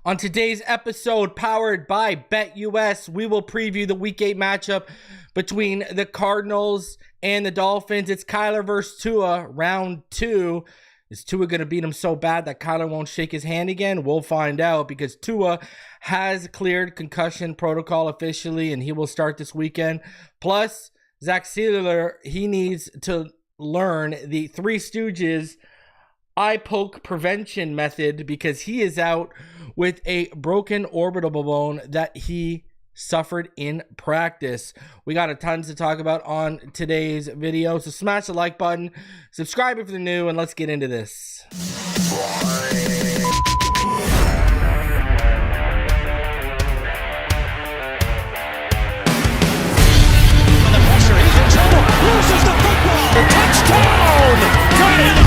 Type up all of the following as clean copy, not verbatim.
On today's episode, powered by BetUS, we will preview the Week 8 matchup between the Cardinals and the Dolphins. It's Kyler versus Tua, round 2. Is Tua going to beat him so bad that Kyler won't shake his hand again? We'll find out, because Tua has cleared concussion protocol officially, and he will start this weekend. Plus, Sieler, he needs to learn the Three Stooges eye poke prevention method, because he is out with a broken orbital bone that he suffered in practice. We got a tons to talk about on today's video, so smash the like button, subscribe if you're new, and let's get into this. Touchdown! Got it!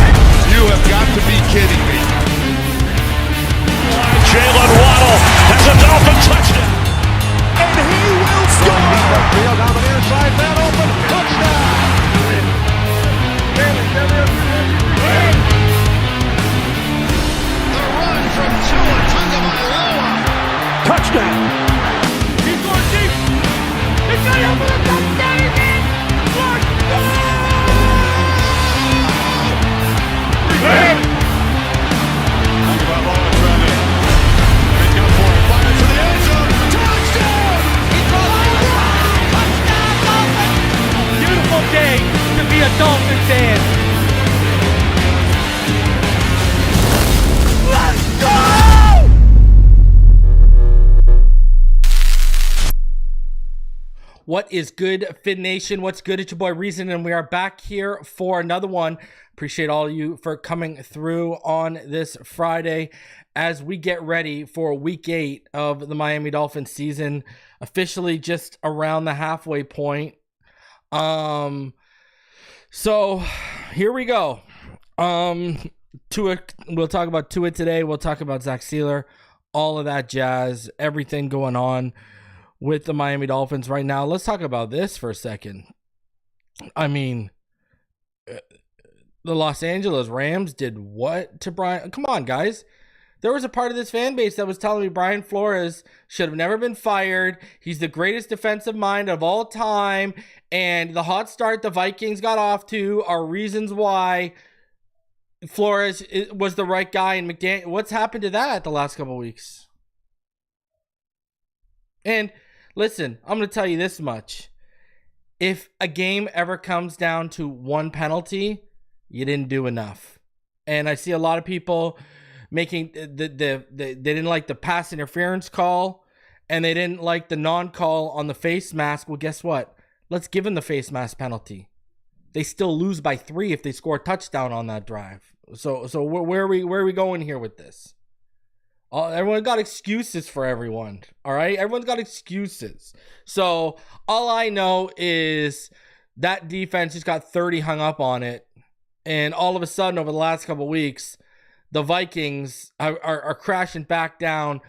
You have got to be kidding me. Jalen Waddle has a Dolphin touchdown. And he will score! Field down the near side, man open, touchdown! The run from Tua Tagovailoa. Touchdown! He's going deep! He's got it for the touchdown again! Beautiful day to be a Dolphin fan. Let's go! What is good, Fin Nation? What's good? It's your boy Reason, and we are back here for another one. Appreciate all of you for coming through on this Friday as we get ready for week 8 of the Miami Dolphins season, officially just around the halfway point. So here we go. Tua, we'll talk about Tua today. We'll talk about Sieler, all of that jazz, everything going on with the Miami Dolphins right now. Let's talk about this for a second. I mean, the Los Angeles Rams did what to Brian? Come on, guys. There was a part of this fan base that was telling me Brian Flores should have never been fired. He's the greatest defensive mind of all time. And the hot start the Vikings got off to are reasons why Flores was the right guy. And McDaniel, what's happened to that the last couple of weeks? And listen, I'm going to tell you this much. If a game ever comes down to one penalty, you didn't do enough. And I see a lot of people making they didn't like the pass interference call, and they didn't like the non-call on the face mask. Well, guess what? Let's give them the face mask penalty. They still lose by 3 if they score a touchdown on that drive. So where are we going here with this? Everyone got excuses for everyone. All right, everyone's got excuses. So all I know is that defense just got 30 hung up on it, and all of a sudden over the last couple of weeks, the Vikings are crashing back down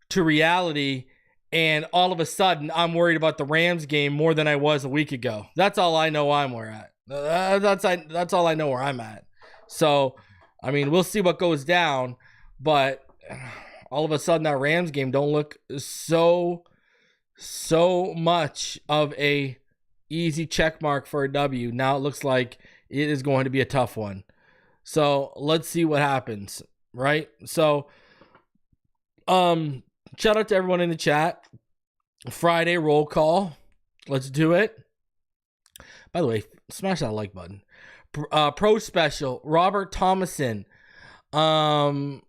to reality, and all of a sudden I'm worried about the Rams game more than I was a week ago. That's all I know that's all I know where I'm at. So, I mean, we'll see what goes down, but all of a sudden that Rams game don't look so much of a easy check mark for a W. Now it looks like it is going to be a tough one. So let's see what happens, right? So, shout out to everyone in the chat. Friday roll call. Let's do it. By the way, smash that like button. Pro special, Robert Thomason, Mario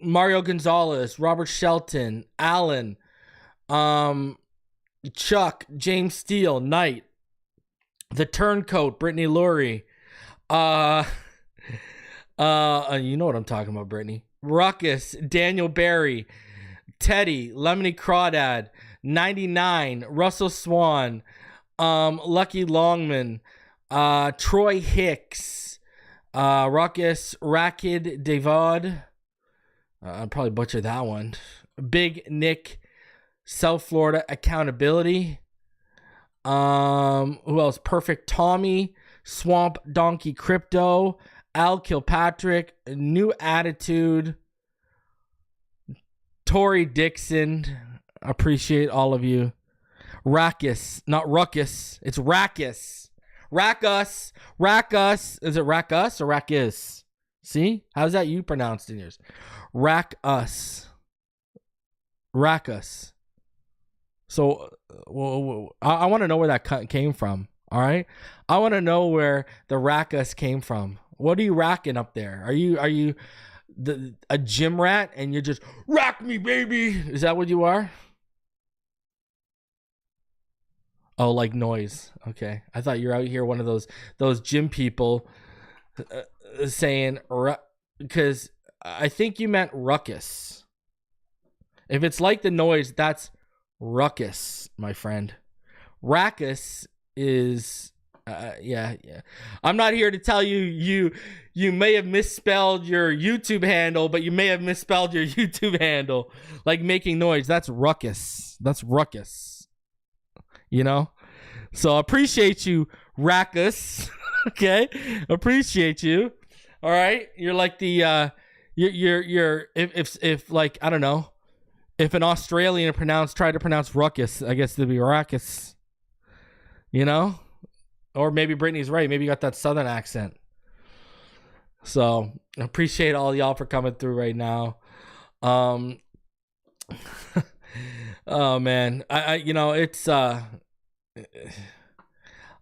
Gonzalez, Robert Shelton, Allen, Chuck, James Steele, Knight, The Turncoat, Brittany Lurie, you know what I'm talking about, Brittany. Ruckus, Daniel Barry, Teddy, Lemony Crawdad, 99, Russell Swan, Lucky Longman, Troy Hicks, Ruckus, Rakid Devod, I'll probably butcher that one. Big Nick, South Florida Accountability. Who else? Perfect Tommy, Swamp Donkey Crypto, Al Kilpatrick, New Attitude, Tori Dixon, appreciate all of you. Rackus, not Ruckus. It's Rackus. Rackus. Rackus. Is it Rackus or Rackus? See? How's that you pronounced in yours? Rackus. Rackus. So I want to know where that came from. All right? I want to know where the Rackus came from. What are you racking up there? Are you a gym rat and you're just rack me, baby? Is that what you are? Oh, like noise. Okay. I thought you're out here one of those gym people saying, because I think you meant ruckus. If it's like the noise, that's ruckus, my friend. Rackus is, yeah. I'm not here to tell you may have misspelled your YouTube handle, but you may have misspelled your YouTube handle. Like making noise. That's ruckus. That's ruckus. You know, so appreciate you, Rackus. Okay, appreciate you. All right, you're like the you're if like I don't know, if an Australian tried to pronounce ruckus, I guess it'd be Rackus. You know, or maybe Brittany's right. Maybe you got that southern accent. So appreciate all y'all for coming through right now. Oh man, I you know, it's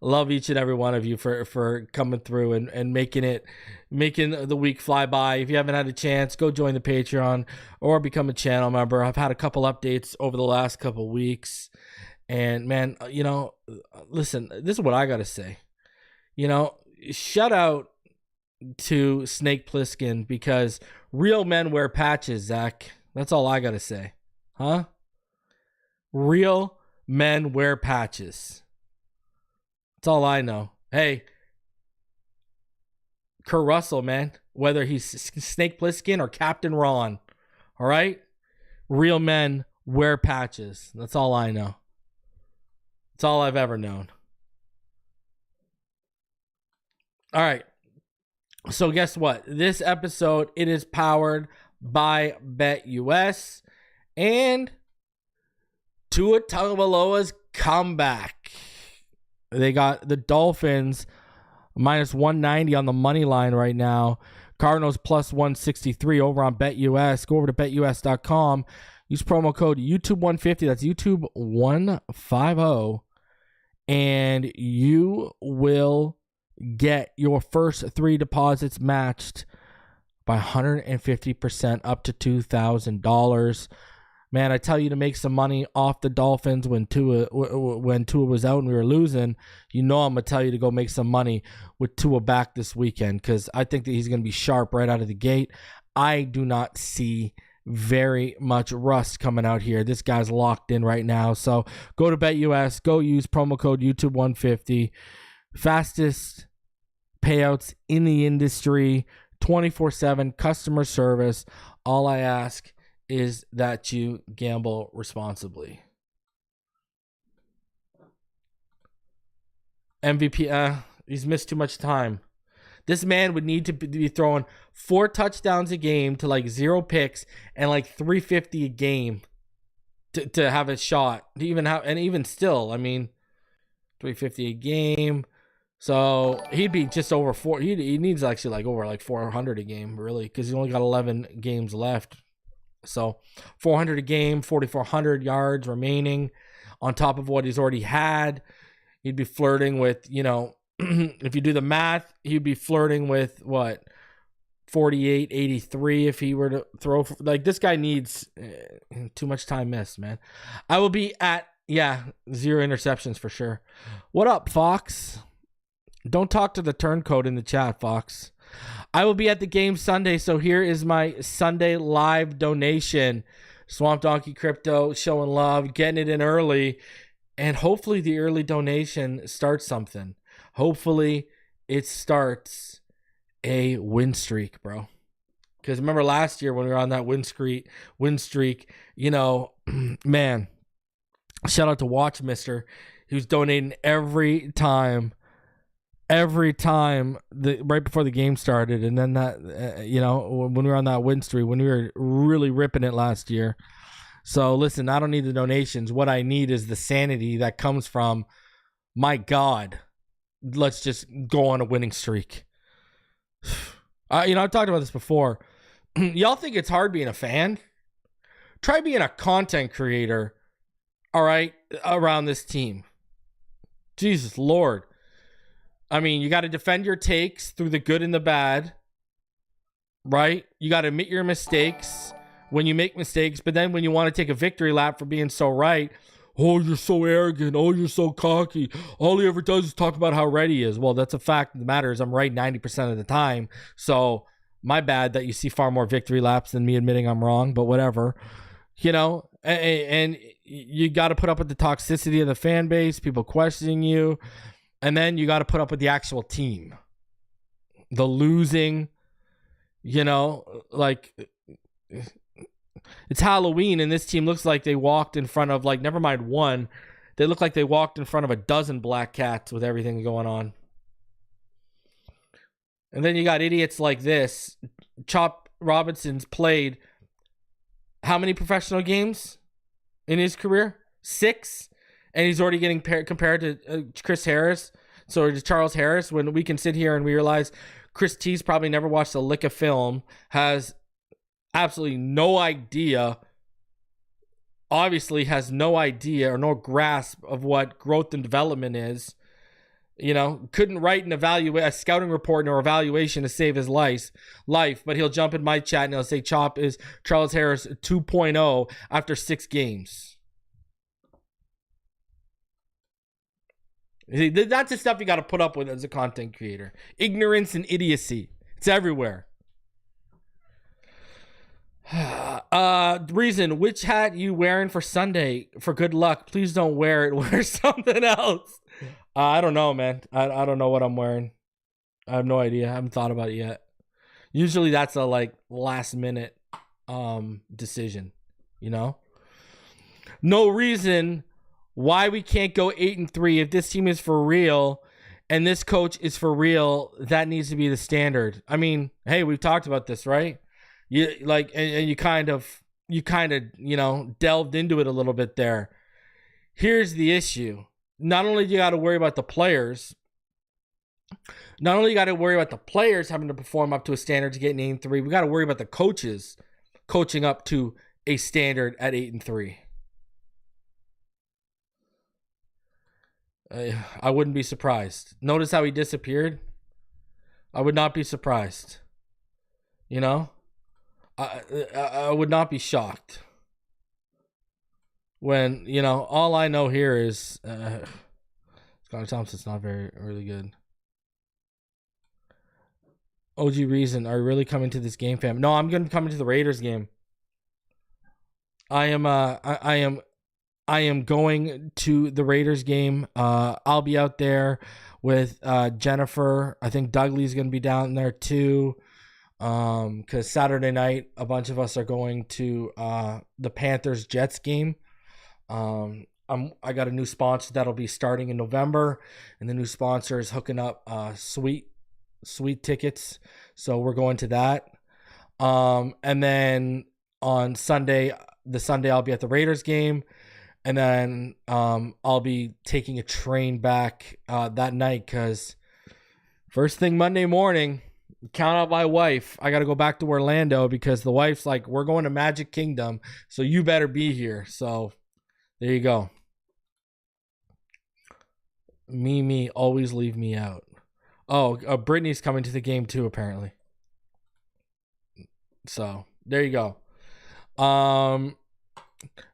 love each and every one of you for coming through and making the week fly by. If you haven't had a chance, go join the Patreon or become a channel member. I've had a couple updates over the last couple weeks, and man, you know, listen, this is what I gotta say. You know, shout out to Snake Plissken, because real men wear patches, Zach. That's all I gotta say. Huh? Real men wear patches. That's all I know. Hey, Kurt Russell, man, whether he's Snake Plissken or Captain Ron, all right? Real men wear patches. That's all I know. That's all I've ever known. All right. So guess what? This episode, it is powered by BetUS and Tua Tagovailoa's comeback. They got the Dolphins minus 190 on the money line right now. Cardinals plus 163 over on BetUS. Go over to betus.com. Use promo code YouTube150. That's YouTube150. And you will get your first 3 deposits matched by 150% up to $2,000. Man, I tell you to make some money off the Dolphins when Tua was out and we were losing. You know I'm going to tell you to go make some money with Tua back this weekend, because I think that he's going to be sharp right out of the gate. I do not see very much rust coming out here. This guy's locked in right now. So go to BetUS. Go use promo code YouTube150. Fastest payouts in the industry. 24/7 customer service. All I ask is that you gamble responsibly. MVP, he's missed too much time. This man would need to be throwing 4 touchdowns a game to like 0 picks and like 350 a game to have a shot. To even have, and even still, I mean, 350 a game. So he'd be just over 4. He needs actually like over like 400 a game, really, because he's only got 11 games left. So 400 a game, 4,400 yards remaining on top of what he's already had. He'd be flirting with, you know, if you do the math, he'd be flirting with what, 48, 83 if he were to throw. Like, this guy needs too much time missed, man. I will be at, 0 interceptions for sure. What up, Fox? Don't talk to the turncoat in the chat, Fox. I will be at the game Sunday, so here is my Sunday live donation. Swamp Donkey Crypto showing love, getting it in early, and hopefully the early donation starts something. Hopefully it starts a win streak, bro. Because remember last year when we were on that win streak, you know, man, shout out to Watch Mister. He was donating every time every time right before the game started, and then that when we were on that win streak, when we were really ripping it last year. So listen, I don't need the donations. What I need is the sanity that comes from, my God, let's just go on a winning streak. I've talked about this before. Y'all think it's hard being a fan? Try being a content creator, all right, around this team. Jesus Lord. I mean, you got to defend your takes through the good and the bad, right? You got to admit your mistakes when you make mistakes, but then when you want to take a victory lap for being so right, oh, you're so arrogant. Oh, you're so cocky. All he ever does is talk about how right he is. Well, that's a fact of the matter is I'm right 90% of the time. So my bad that you see far more victory laps than me admitting I'm wrong, but whatever. And you got to put up with the toxicity of the fan base, people questioning you. And then you got to put up with the actual team. The losing, like it's Halloween and this team looks like they walked in front of, like, never mind one. They look like they walked in front of a dozen black cats with everything going on. And then you got idiots like this. Chop Robinson's played how many professional games in his career? 6? And he's already getting compared to Chris Harris, so to Charles Harris, when we can sit here and we realize Chris T's probably never watched a lick of film, has absolutely no idea, obviously has no idea or no grasp of what growth and development is. Couldn't write a scouting report or evaluation to save his life, but he'll jump in my chat and he'll say Chop is Charles Harris 2.0 after 6 games. That's the stuff you got to put up with as a content creator. Ignorance and idiocy. It's everywhere. Reason, which hat you wearing for Sunday for good luck? Please don't wear it. Wear something else. I don't know, man. I don't know what I'm wearing. I have no idea. I haven't thought about it yet. Usually that's a last minute decision, No reason why we can't go 8-3 if this team is for real and this coach is for real. That needs to be the standard. I mean, hey, we've talked about this, right? You kind of delved into it a little bit there. Here's the issue. Not only do you got to worry about the players, having to perform up to a standard to get an 8-3, we got to worry about the coaches coaching up to a standard at 8-3. I wouldn't be surprised. Notice how he disappeared? I would not be surprised. I would not be shocked. When, all I know here is Scott Thompson's not really good. OG Reason, are you really coming to this game, fam? No, I'm going to come into the Raiders game. I am going to the Raiders game. I'll be out there with Jennifer. I think Dougley's going to be down there too. Because Saturday night, a bunch of us are going to the Panthers-Jets game. I got a new sponsor that'll be starting in November, and the new sponsor is hooking up sweet tickets. So we're going to that. And then on Sunday, I'll be at the Raiders game. And then I'll be taking a train back that night because first thing Monday morning, count out my wife. I got to go back to Orlando because the wife's like, we're going to Magic Kingdom, so you better be here. So there you go. Me, always leave me out. Oh, Brittany's coming to the game too, apparently. So there you go.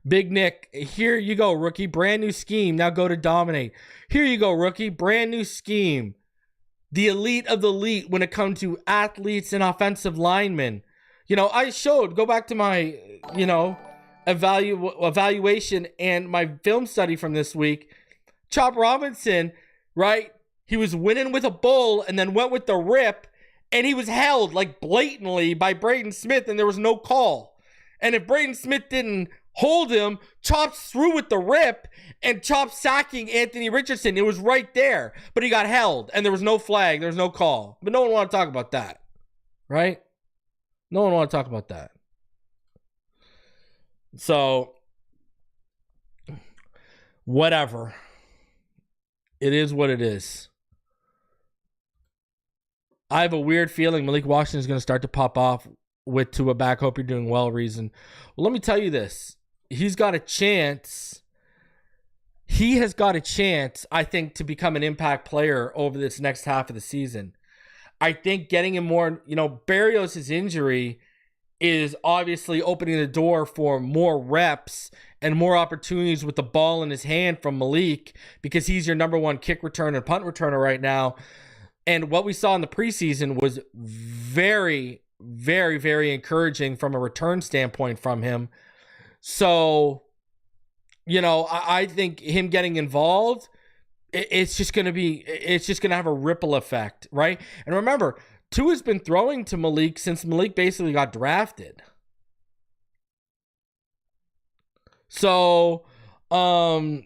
Big Nick, here you go, rookie. Brand new scheme. Now go to dominate. Here you go, rookie. Brand new scheme. The elite of the elite when it comes to athletes and offensive linemen. I showed, go back to my, evaluation and my film study from this week. Chop Robinson, right? He was winning with a bull and then went with the rip, and he was held blatantly by Braden Smith, and there was no call. And if Braden Smith didn't hold him, chops through with the rip, and chops sacking Anthony Richardson. It was right there, but he got held, and there was no flag, there was no call. But no one want to talk about that, right? No one want to talk about that. So, whatever. It is what it is. I have a weird feeling Malik Washington is going to start to pop off with Tua back. Hope you're doing well, reason. Well, let me tell you this. He's got a chance. He has got a chance, I think, to become an impact player over this next half of the season. I think getting him more, Berrios' injury is obviously opening the door for more reps and more opportunities with the ball in his hand from Malik, because he's your number one kick return and punt returner right now. And what we saw in the preseason was very, very, very encouraging from a return standpoint from him. So, I think him getting involved, it's just going to have a ripple effect, right? And remember, Tua's been throwing to Malik since Malik basically got drafted. So, yeah,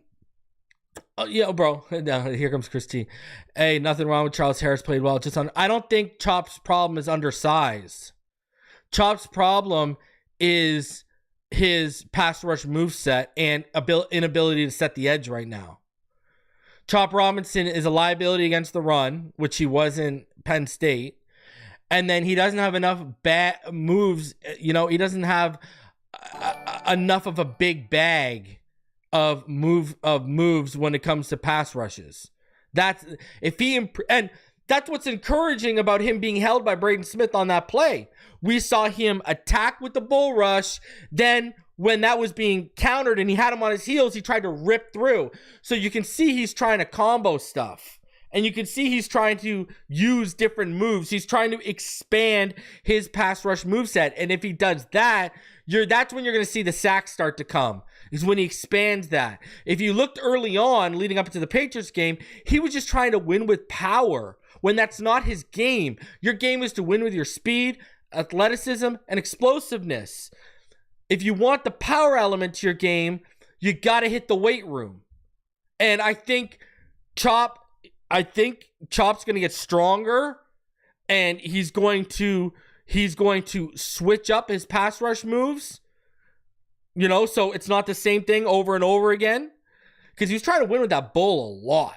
bro. Here comes Christine. Hey, nothing wrong with Charles Harris. Played well. I don't think Chop's problem is undersize. Chop's problem is his pass rush moveset and inability to set the edge right now. Chop Robinson is a liability against the run, which he was in Penn State. And then he doesn't have enough bad moves. He doesn't have enough of a big bag of moves when it comes to pass rushes. That's what's encouraging about him being held by Braden Smith on that play. We saw him attack with the bull rush. Then when that was being countered and he had him on his heels, he tried to rip through. So you can see he's trying to combo stuff. And you can see he's trying to use different moves. He's trying to expand his pass rush moveset. And if he does that, that's when you're going to see the sacks start to come, is when he expands that. If you looked early on, leading up to the Patriots game, he was just trying to win with power when that's not his game. Your game is to win with your speed, athleticism, and explosiveness. If you want the power element to your game, you got to hit the weight room. And I think Chop's going to get stronger, and he's going to switch up his pass rush moves. So it's not the same thing over and over again, because he was trying to win with that bull a lot.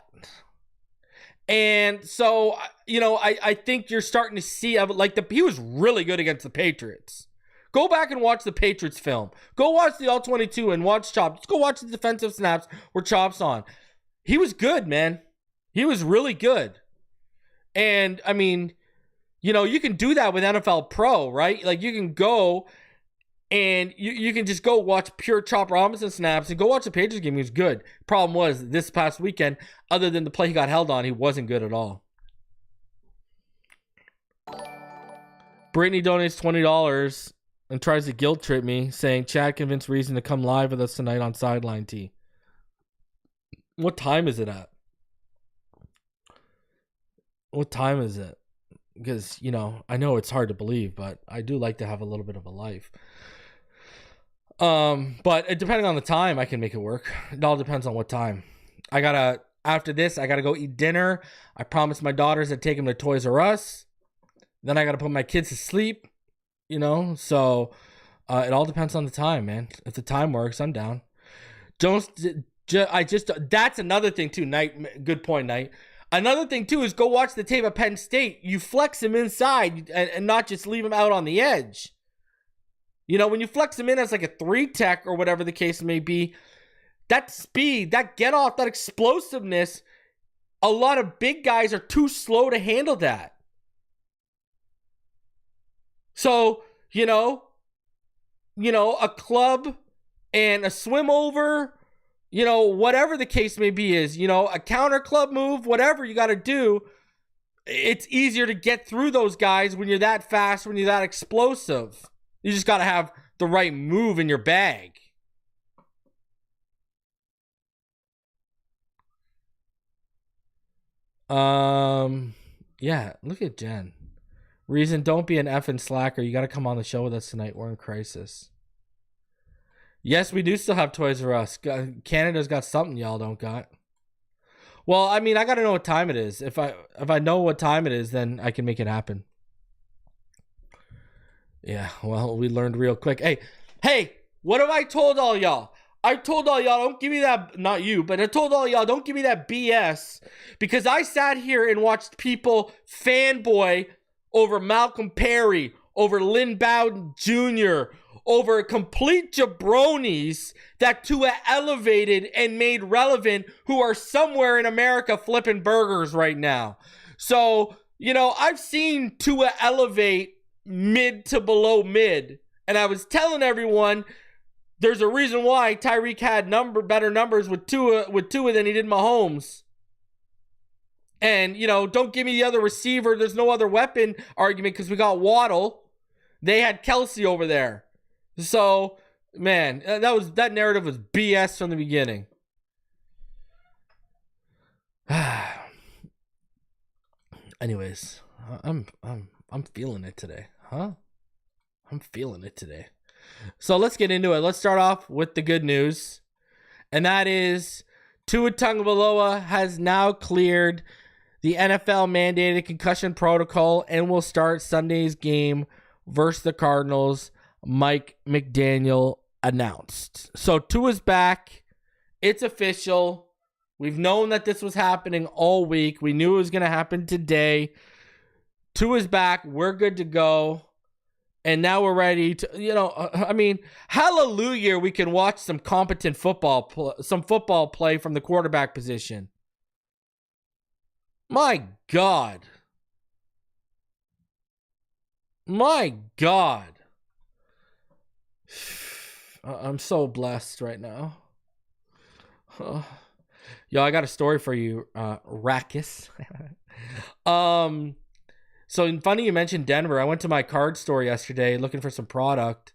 And so, I think you're starting to see, he was really good against the Patriots. Go back and watch the Patriots film. Go watch the All-22 and watch Chop. Just go watch the defensive snaps where Chop's on. He was good, man. He was really good. And, you can do that with NFL Pro, right? Like, you can go and you can just go watch pure Chop Robinson snaps and go watch the Patriots game. He was good. Problem was, this past weekend, other than the play he got held on, he wasn't good at all. Brittany donates $20 and tries to guilt trip me, saying, Chad convinced Reason to come live with us tonight on Sideline T. What time is it at? What time is it? Because, I know it's hard to believe, but I do like to have a little bit of a life. But depending on the time, I can make it work. It all depends on what time. After this, I gotta go eat dinner. I promised my daughters I'd take them to Toys R Us. Then I gotta put my kids to sleep, so it all depends on the time, man. If the time works, I'm down. That's another thing too, Knight. Good point, Knight. Another thing too is go watch the tape of Penn State. You flex him inside and not just leave him out on the edge. When you flex him in as like a 3 tech or whatever the case may be, that speed, that get off, that explosiveness, a lot of big guys are too slow to handle that. So, a club and a swim over, whatever the case may be is, a counter club move, whatever you got to do, it's easier to get through those guys when you're that fast, when you're that explosive. You just got to have the right move in your bag. Yeah, look at Jen. Reason, don't be an effing slacker. You got to come on the show with us tonight. We're in crisis. Yes, we do still have Toys R Us. Canada's got something y'all don't got. Well, I mean, I got to know what time it is. If I know what time it is, then I can make it happen. Yeah, well, we learned real quick. Hey, what have I told all y'all? I told all y'all, don't give me that, not you, but I told all y'all, don't give me that BS, because I sat here and watched people fanboy over Malcolm Perry, over Lynn Bowden Jr., over complete jabronis that Tua elevated and made relevant, who are somewhere in America flipping burgers right now. So, I've seen Tua elevate mid to below mid, and I was telling everyone there's a reason why Tyreek had better numbers with Tua than he did Mahomes. And, don't give me the other receiver, there's no other weapon argument because we got Waddle. They had Kelsey over there. So, man, that narrative was BS from the beginning. Anyways, I'm feeling it today, huh? I'm feeling it today. So let's get into it. Let's start off with the good news, and that is Tua Tagovailoa has now cleared the NFL mandated concussion protocol and will start Sunday's game versus the Cardinals. Mike McDaniel announced. So Tua's back. It's official. We've known that this was happening all week. We knew it was going to happen today. Tua's back. We're good to go. And now we're ready to, hallelujah, we can watch some competent football play from the quarterback position. My God. I'm so blessed right now. Yo, I got a story for you, Rackus. So funny you mentioned Denver. I went to my card store yesterday looking for some product,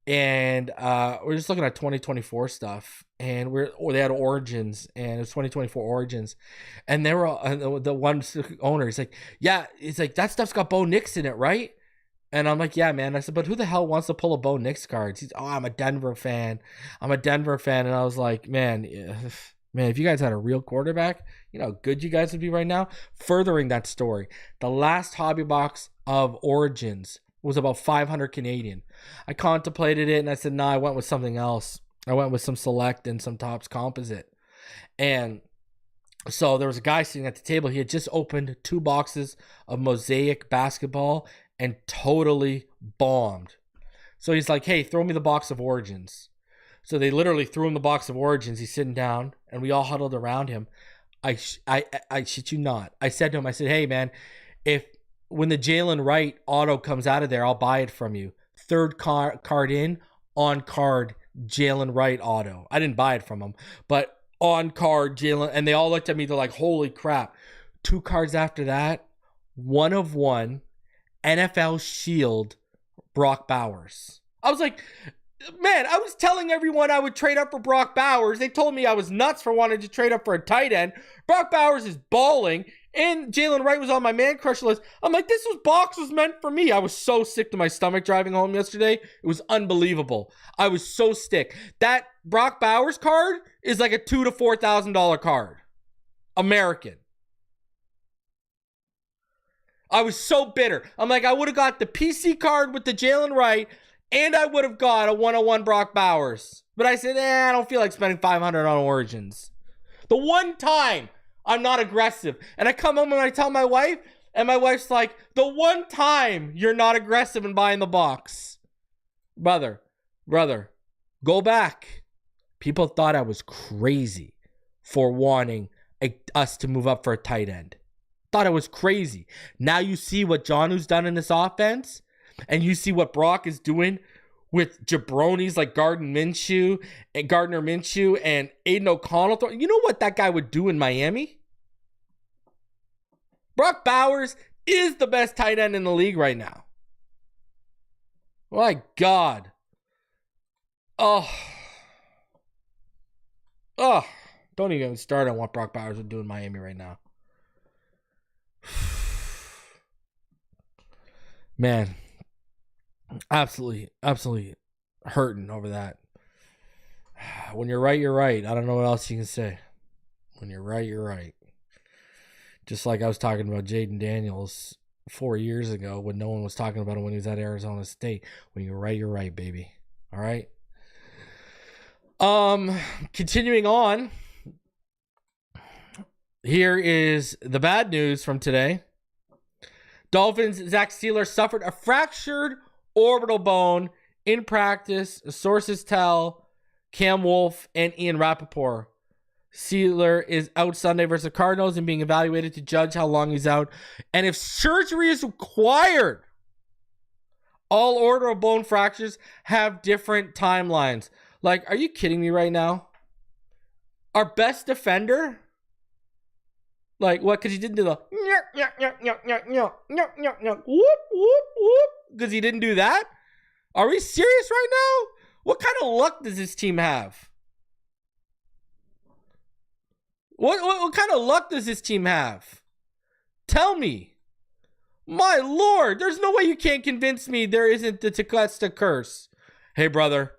and we're just looking at 2024 stuff, and they had Origins, and it was 2024 Origins, and they were the one owner. He's like, yeah, it's like that stuff's got Bo Nix in it, right? And I'm like, yeah, man. I said, but who the hell wants to pull a Bo Nix cards? He's, I'm a Denver fan. And I was like, man, if you guys had a real quarterback, you know how good you guys would be right now. Furthering that story, the last hobby box of Origins was about 500 Canadian. I contemplated it and I said, I went with something else. I went with some Select and some Topps Composite. And so there was a guy sitting at the table. He had just opened 2 boxes of Mosaic basketball and totally bombed. So he's like, hey, throw me the box of Origins. So they literally threw him the box of Origins. He's sitting down, and we all huddled around him. I shit you not. I said to him, hey, man, when the Jalen Wright auto comes out of there, I'll buy it from you. Third card in, on card, Jalen Wright auto. I didn't buy it from him, but on card, Jalen. And they all looked at me. They're like, holy crap. 2 cards after that, 1 of 1, NFL Shield, Brock Bowers. I was like, man, I was telling everyone I would trade up for Brock Bowers. They told me I was nuts for wanting to trade up for a tight end. Brock Bowers is balling, and Jalen Wright was on my man crush list. I'm like, this box was meant for me. I was so sick to my stomach driving home yesterday. It was unbelievable. I was so sick. That Brock Bowers card is like a $2,000 to $4,000 card. American. I was so bitter. I'm like, I would have got the PC card with the Jalen Wright, and I would have got a 101 Brock Bowers. But I said, I don't feel like spending $500 on Origins. The one time I'm not aggressive. And I come home and I tell my wife, and my wife's like, the one time you're not aggressive in buying the box. Brother, go back. People thought I was crazy for wanting us to move up for a tight end. Thought I was crazy. Now you see what Jonnu's done in this offense, and you see what Brock is doing with jabronis like Gardner Minshew and Aiden O'Connell. You know what that guy would do in Miami? Brock Bowers is the best tight end in the league right now. My God. Oh, don't even start on what Brock Bowers would do in Miami right now. Man, absolutely hurting over that. When you're right, you're right. I don't know what else you can say. When you're right, you're right. Just like I was talking about Jaden Daniels 4 years ago when no one was talking about him when he was at Arizona State. When you're right, baby. All right. Continuing on. Here is the bad news from today. Dolphins' Zach Sieler suffered a fractured orbital bone in practice. Sources tell Cam Wolfe and Ian Rappaport. Sieler is out Sunday versus the Cardinals and being evaluated to judge how long he's out and if surgery is required. All orbital bone fractures have different timelines. Like, are you kidding me right now? Our best defender? Like, what? Because he didn't do the whoop, whoop, whoop. Because he didn't do that? Are we serious right now? What kind of luck does this team have? What kind of luck does this team have? Tell me. My Lord, there's no way you can't convince me there isn't the Tequesta curse. Hey, brother,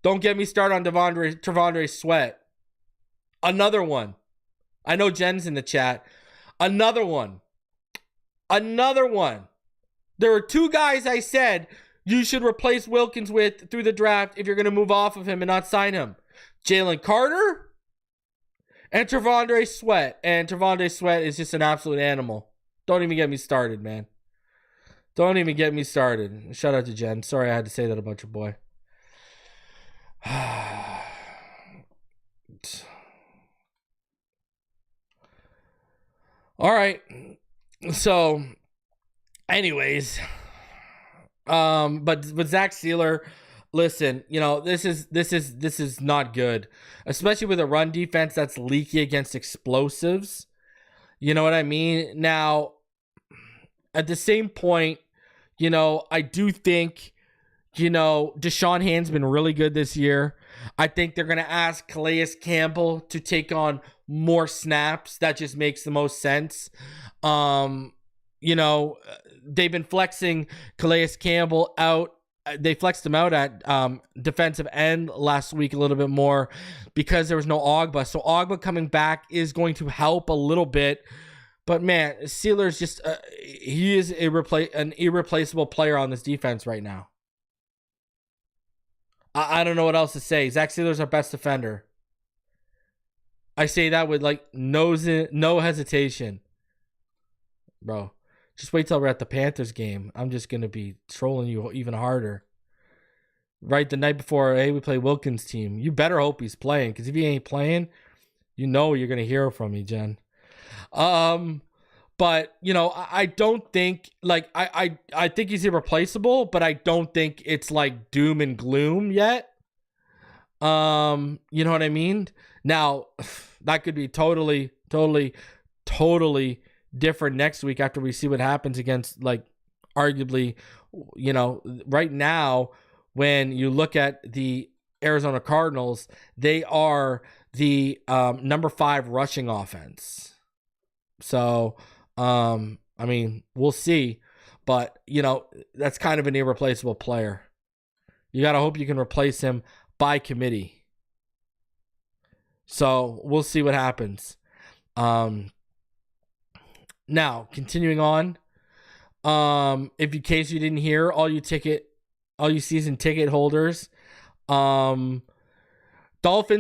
don't get me started on Tavondre Sweat. Another one. I know Jen's in the chat. Another one. There were two guys I said you should replace Wilkins with through the draft if you're going to move off of him and not sign him. Jalen Carter and Tavondre Sweat. And Tavondre Sweat is just an absolute animal. Don't even get me started, man. Don't even get me started. Shout out to Jen. Sorry I had to say that about your boy. All right. So, anyways, but with Zach Sieler, listen, you know, this is not good, especially with a run defense that's leaky against explosives. You know what I mean? Now, at the same point, you know, I do think, you know, Deshaun Hand's been really good this year. I think they're going to ask Calais Campbell to take on more snaps. That just makes the most sense. You know, they've been flexing Calais Campbell out. They flexed him out at defensive end last week a little bit more because there was no Ogba. So Ogba coming back is going to help a little bit. But man, Sieler's just he is an irreplaceable player on this defense right now. I don't know what else to say. Zach Sieler's our best defender. I say that with like no hesitation. Bro, just wait till we're at the Panthers game. I'm just going to be trolling you even harder. Right the night before, hey, we play Wilkins' team. You better hope he's playing, because if he ain't playing, you know you're going to hear from me, Jen. But, you know, I don't think, like, I think he's irreplaceable, but I don't think it's, like, doom and gloom yet. You know what I mean? Now, that could be totally different next week after we see what happens against, like, arguably, you know, right now, when you look at the Arizona Cardinals, they are the number 5 rushing offense. So, I mean, we'll see. But, you know, that's kind of an irreplaceable player. You got to hope you can replace him by committee. So, we'll see what happens. Now, continuing on. In case you didn't hear, all you season ticket holders, Dolphins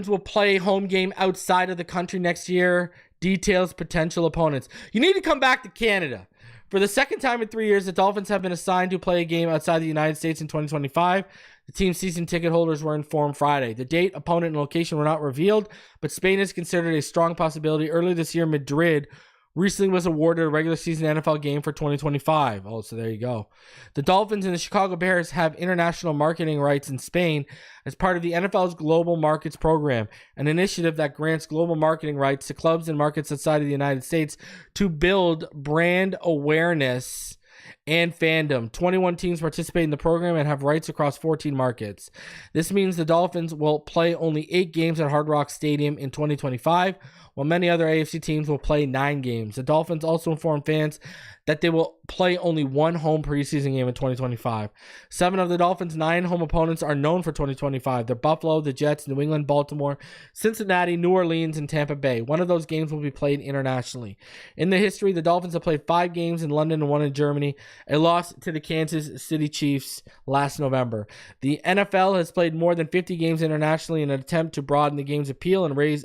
will play home game outside of the country next year. Details potential opponents. You need to come back to Canada. For the second time in 3 years, the Dolphins have been assigned to play a game outside the United States in 2025. The team's season ticket holders were informed Friday. The date, opponent, and location were not revealed, but Spain is considered a strong possibility. Earlier this year, Madrid recently was awarded a regular season NFL game for 2025. Oh, so there you go. The Dolphins and the Chicago Bears have international marketing rights in Spain as part of the NFL's Global Markets Program, an initiative that grants global marketing rights to clubs and markets outside of the United States to build brand awareness and fandom. 21 teams participate in the program and have rights across 14 markets. This means the Dolphins will play only 8 games at Hard Rock Stadium in 2025, while many other AFC teams will play 9 games. The Dolphins also inform fans that they will play only 1 home preseason game in 2025. 7 of the Dolphins' 9 home opponents are known for 2025. They're Buffalo, the Jets, New England, Baltimore, Cincinnati, New Orleans, and Tampa Bay. One of those games will be played internationally. In the history, the Dolphins have played 5 games in London and 1 in Germany, a loss to the Kansas City Chiefs last November. The NFL has played more than 50 games internationally in an attempt to broaden the game's appeal and raise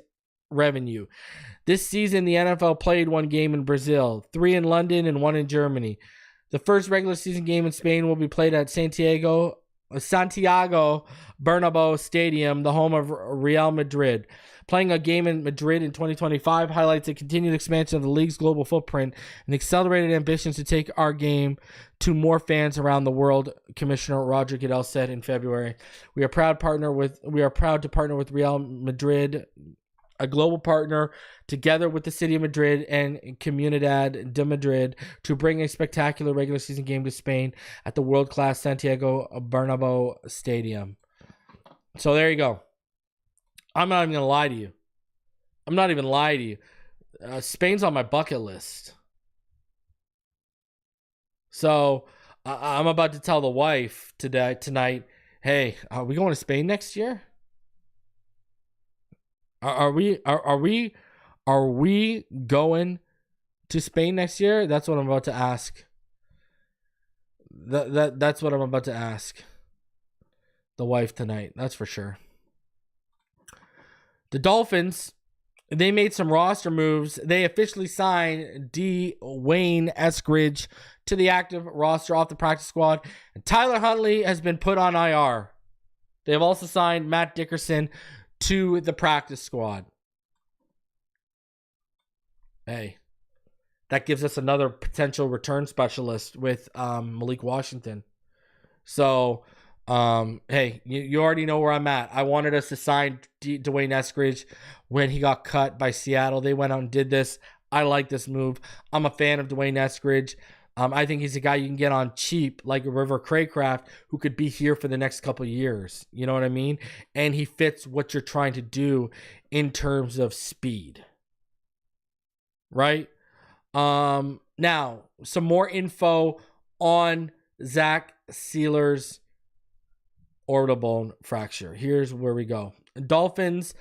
revenue. This season, the NFL played 1 game in Brazil, 3 in London, and 1 in Germany. The first regular season game in Spain will be played at Santiago Bernabeu Stadium, the home of Real Madrid. Playing a game in Madrid in 2025 highlights the continued expansion of the league's global footprint and accelerated ambitions to take our game to more fans around the world, Commissioner Roger Goodell said in February. We are proud to partner with Real Madrid, a global partner, together with the City of Madrid and Comunidad de Madrid, to bring a spectacular regular season game to Spain at the world-class Santiago Bernabeu Stadium. So there you go. I'm not even going to lie to you. I'm not even lying to you. Spain's on my bucket list. So I'm about to tell the wife tonight, hey, are we going to Spain next year? Are we going to Spain next year? That's what I'm about to ask. That's what I'm about to ask the wife tonight. That's for sure. The Dolphins, they made some roster moves. They officially signed Dwayne Eskridge to the active roster off the practice squad. And Tyler Huntley has been put on IR. They have also signed Matt Dickerson to the practice squad. Hey, that gives us another potential return specialist with Malik Washington. So, hey, you already know where I'm at. I wanted us to sign Dwayne Eskridge when he got cut by Seattle. They went out and did this. I like this move. I'm a fan of Dwayne Eskridge. I think he's a guy you can get on cheap, like a River Craycraft, who could be here for the next couple of years. You know what I mean? And he fits what you're trying to do in terms of speed. Right? Now, some more info on Zach Sieler's orbital bone fracture. Here's where we go. Dolphins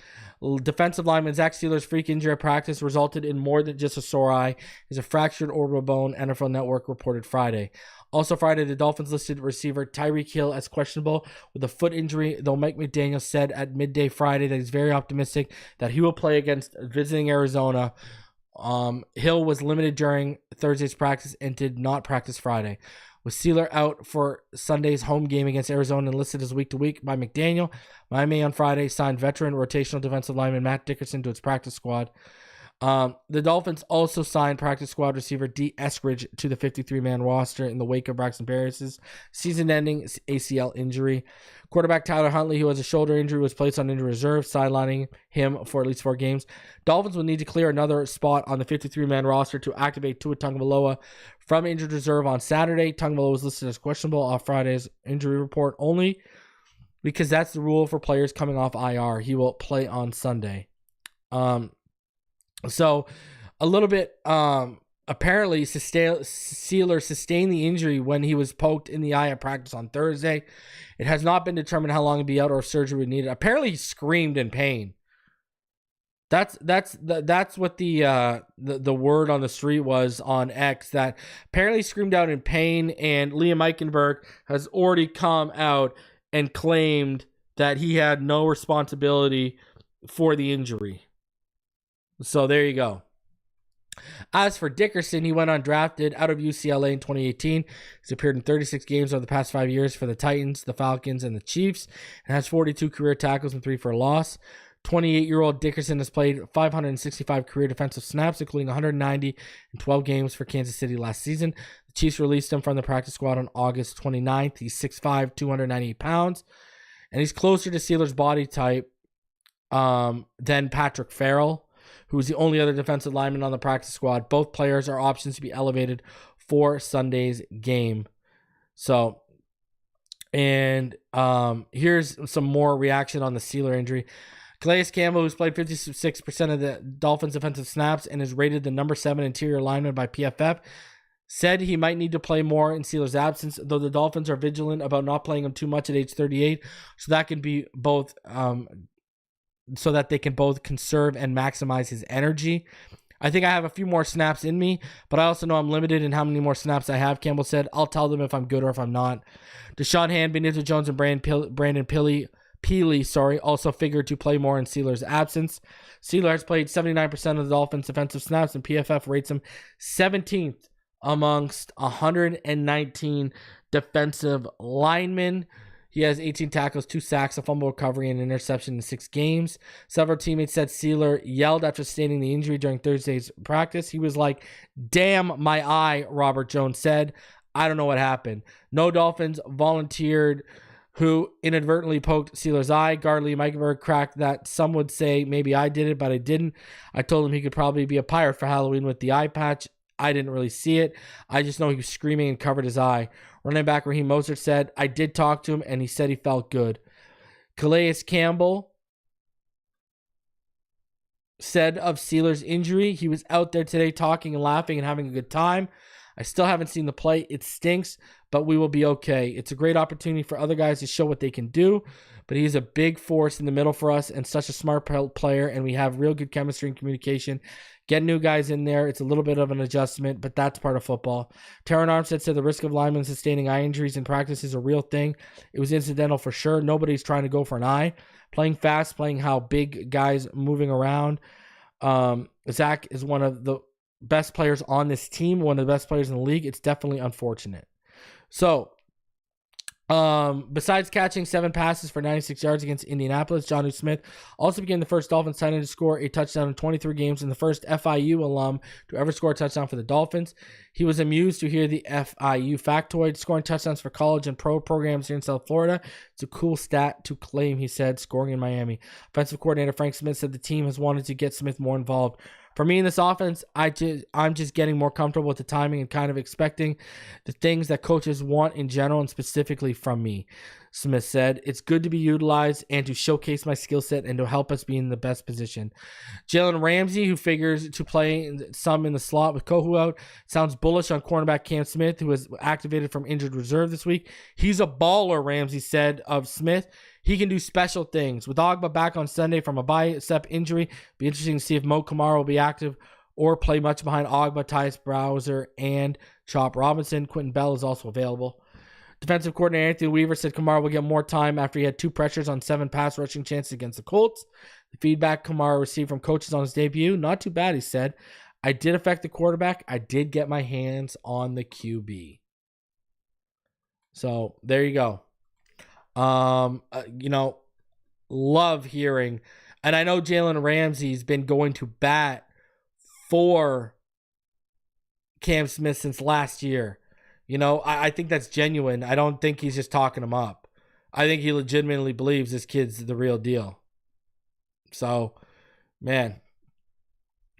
defensive lineman Zach Sieler's freak injury at practice resulted in more than just a sore eye. It's a fractured orbital bone, NFL Network reported Friday. Also Friday, the Dolphins listed receiver Tyreek Hill as questionable with a foot injury, though Mike McDaniel said at midday Friday that he's very optimistic that he will play against visiting Arizona. Hill was limited during Thursday's practice and did not practice Friday. With Sieler out for Sunday's home game against Arizona and listed as week-to-week by McDaniel, Miami on Friday signed veteran rotational defensive lineman Matt Dickerson to its practice squad. The Dolphins also signed practice squad receiver D. Eskridge to the 53-man roster in the wake of Braxton Berrios' season-ending ACL injury. Quarterback Tyler Huntley, who has a shoulder injury, was placed on injury reserve, sidelining him for at least 4 games. Dolphins will need to clear another spot on the 53-man roster to activate Tua Tagovailoa from injured reserve on Saturday. Tagovailoa was listed as questionable off Friday's injury report only because that's the rule for players coming off IR. He will play on Sunday. So, a little bit, apparently, Sieler sustained the injury when he was poked in the eye at practice on Thursday. It has not been determined how long he'd be out or if surgery would need it. Apparently, he screamed in pain. That's what the word on the street was on X, that apparently he screamed out in pain, and Liam Eichenberg has already come out and claimed that he had no responsibility for the injury. So there you go. As for Dickerson, he went undrafted out of UCLA in 2018. He's appeared in 36 games over the past 5 years for the Titans, the Falcons, and the Chiefs, and has 42 career tackles and 3 for a loss. 28-year-old Dickerson has played 565 career defensive snaps, including 190 in 12 games for Kansas City last season. The Chiefs released him from the practice squad on August 29th. He's 6'5", 298 pounds, and he's closer to Sieler's body type than Patrick Farrell, who's the only other defensive lineman on the practice squad. Both players are options to be elevated for Sunday's game. So, and here's some more reaction on the Sieler injury. Calais Campbell, who's played 56% of the Dolphins' defensive snaps and is rated the number 7 interior lineman by PFF, said he might need to play more in Sieler's absence, though the Dolphins are vigilant about not playing him too much at age 38, so that can be both, so that they can both conserve and maximize his energy. I think I have a few more snaps in me, but I also know I'm limited in how many more snaps I have, Campbell said. I'll tell them if I'm good or if I'm not. Deshaun Hand, Benito Jones, and Brandon Peely, also figured to play more in Sieler's absence. Sieler has played 79% of the Dolphins' defensive snaps, and PFF rates him 17th amongst 119 defensive linemen. He has 18 tackles, 2 sacks, a fumble recovery, and an interception in 6 games. Several teammates said Sieler yelled after sustaining the injury during Thursday's practice. He was like, "Damn my eye," Robert Jones said. I don't know what happened. No Dolphins volunteered who inadvertently poked Sieler's eye. Guard Lee Meikenberg cracked that. Some would say maybe I did it, but I didn't. I told him he could probably be a pirate for Halloween with the eye patch. I didn't really see it. I just know he was screaming and covered his eye. Running back Raheem Mostert said, I did talk to him, and he said he felt good. Calais Campbell said of Sieler's injury, he was out there today talking and laughing and having a good time. I still haven't seen the play. It stinks, but we will be okay. It's a great opportunity for other guys to show what they can do, but he's a big force in the middle for us and such a smart player, and we have real good chemistry and communication. Get new guys in there. It's a little bit of an adjustment, but that's part of football. Taron Armstead said the risk of linemen sustaining eye injuries in practice is a real thing. It was incidental for sure. Nobody's trying to go for an eye. Playing fast, playing how big guys moving around. Zach is one of the best players on this team, one of the best players in the league. It's definitely unfortunate. So, besides catching 7 passes for 96 yards against Indianapolis, Jonnu Smith also became the first Dolphins tight end to score a touchdown in 23 games and the first FIU alum to ever score a touchdown for the Dolphins. He was amused to hear the FIU factoid, scoring touchdowns for college and pro programs here in South Florida. It's a cool stat to claim, he said, scoring in Miami. Offensive coordinator Frank Smith said the team has wanted to get Smith more involved. For me in this offense, I'm just getting more comfortable with the timing and kind of expecting the things that coaches want in general and specifically from me, Smith said. It's good to be utilized and to showcase my skill set and to help us be in the best position. Jalen Ramsey, who figures to play some in the slot with Kohu out, sounds bullish on cornerback Cam Smith, who was activated from injured reserve this week. He's a baller, Ramsey said of Smith. He can do special things. With Ogba back on Sunday from a bicep injury, be interesting to see if Mo Kamara will be active or play much behind Ogba, Tyus Browser, and Chop Robinson. Quentin Bell is also available. Defensive coordinator Anthony Weaver said Kamara will get more time after he had 2 pressures on 7 pass rushing chances against the Colts. The feedback Kamara received from coaches on his debut, not too bad, he said. I did affect the quarterback. I did get my hands on the QB. So there you go. Love hearing, and I know Jalen Ramsey's been going to bat for Cam Smith since last year. I think that's genuine. I don't think he's just talking him up. I think he legitimately believes this kid's the real deal. So, man,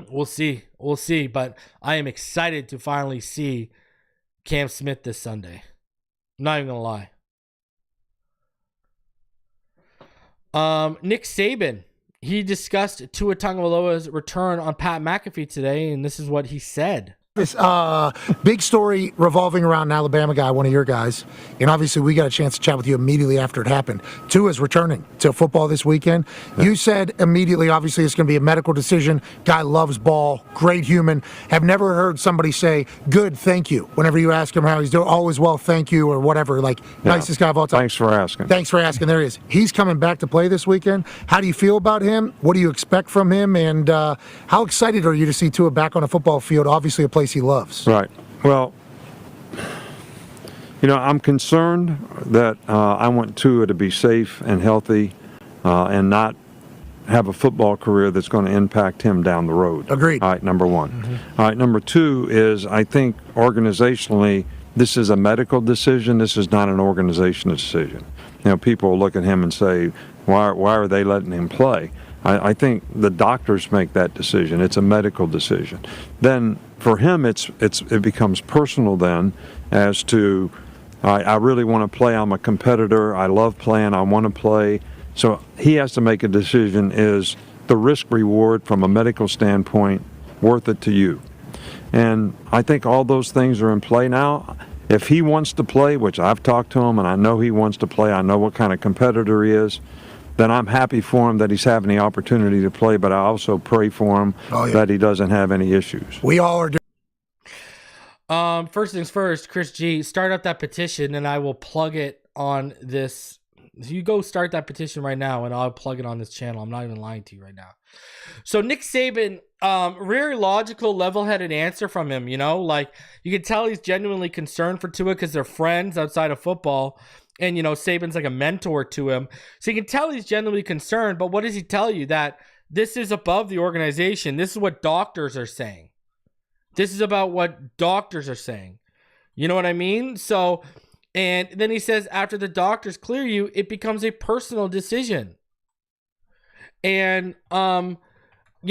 we'll see. But I am excited to finally see Cam Smith this Sunday. I'm not even gonna lie. Nick Saban, he discussed Tua Tagovailoa's return on Pat McAfee today, and this is what he said. This big story revolving around an Alabama guy, one of your guys, and obviously we got a chance to chat with you immediately after it happened. Tua's returning to football this weekend. Yeah. You said immediately, obviously it's going to be a medical decision. Guy loves ball, great human. Have never heard somebody say, good, thank you. Whenever you ask him how he's doing, always well, thank you, or whatever. Nicest guy of all time. Thanks for asking. Thanks for asking. There he is. He's coming back to play this weekend. How do you feel about him? What do you expect from him? And how excited are you to see Tua back on a football field? Obviously a place he loves. Right. Well, I'm concerned that I want Tua to be safe and healthy and not have a football career that's going to impact him down the road. Agreed. All right, number one. Mm-hmm. All right, number two is I think organizationally this is a medical decision. This is not an organizational decision. People look at him and say, why are they letting him play? I think the doctors make that decision. It's a medical decision. Then for him, it becomes personal then, as to I really want to play. I'm a competitor. I love playing. I want to play. So he has to make a decision: is the risk reward from a medical standpoint worth it to you? And I think all those things are in play now. If he wants to play, which I've talked to him and I know he wants to play, I know what kind of competitor he is, then I'm happy for him that he's having the opportunity to play, but I also pray for him that he doesn't have any issues. We all are First things first, Chris G, start up that petition and I will plug it on this. You go start that petition right now and I'll plug it on this channel. I'm not even lying to you right now. So Nick Saban, very logical, level-headed answer from him, you know, like you can tell he's genuinely concerned for Tua because they're friends outside of football. And, you know, Saban's like a mentor to him. So you can tell he's genuinely concerned, but what does he tell you? That this is above the organization. This is what doctors are saying. This is about what doctors are saying. You know what I mean? So, and then he says, after the doctors clear you, it becomes a personal decision. And, you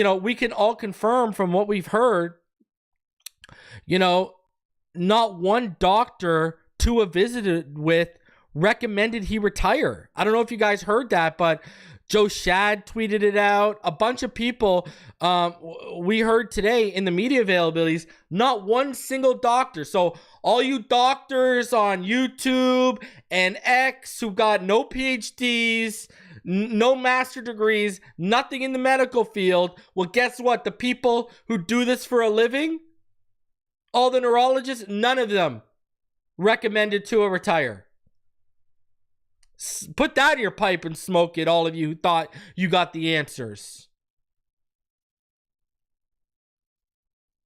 know, we can all confirm from what we've heard, you know, not one doctor Tua visited with recommended he retire. I don't know if you guys heard that, but Joe Shad tweeted it out. A bunch of people we heard today in the media availabilities, not one single doctor. So all you doctors on YouTube and X who got no PhDs, no master degrees, nothing in the medical field. Well, guess what? The people who do this for a living, all the neurologists, none of them recommended Tua retire. Put that in your pipe and smoke it, all of you who thought you got the answers.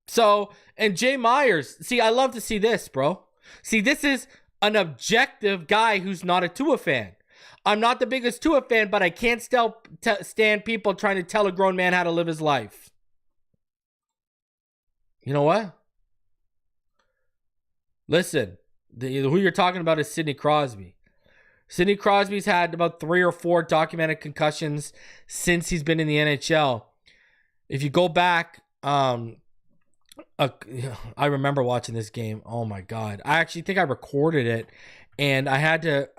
So, and Jay Myers, see, I love to see this, bro. See, this is an objective guy who's not a Tua fan. I'm not the biggest Tua fan, but I can't stand people trying to tell a grown man how to live his life. You know what? Listen, who you're talking about is Sidney Crosby. Sidney Crosby's had about 3 or 4 documented concussions since he's been in the NHL. If you go back, I remember watching this game. Oh my God. I actually think I recorded it and I had to,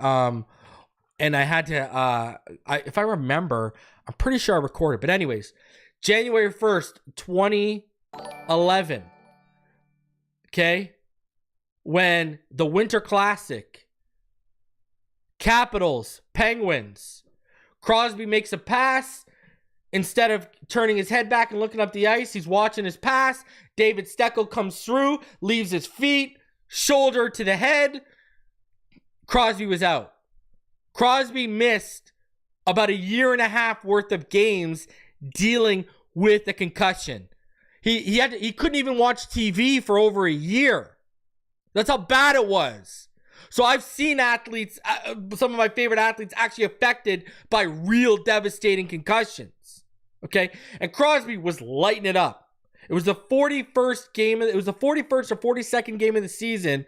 if I remember, I'm pretty sure I recorded, but anyways, January 1st, 2011. Okay. When the Winter Classic, Capitals, Penguins, Crosby makes a pass. Instead of turning his head back and looking up the ice, he's watching his pass. David Steckel comes through, leaves his feet, shoulder to the head. Crosby was out. Crosby missed about 1.5 years worth of games dealing with a concussion. He couldn't even watch TV for over a year. That's how bad it was. So I've seen athletes, some of my favorite athletes, actually affected by real devastating concussions. Okay, and Crosby was lighting it up. It was the 41st game. It was the 41st or 42nd game of the season.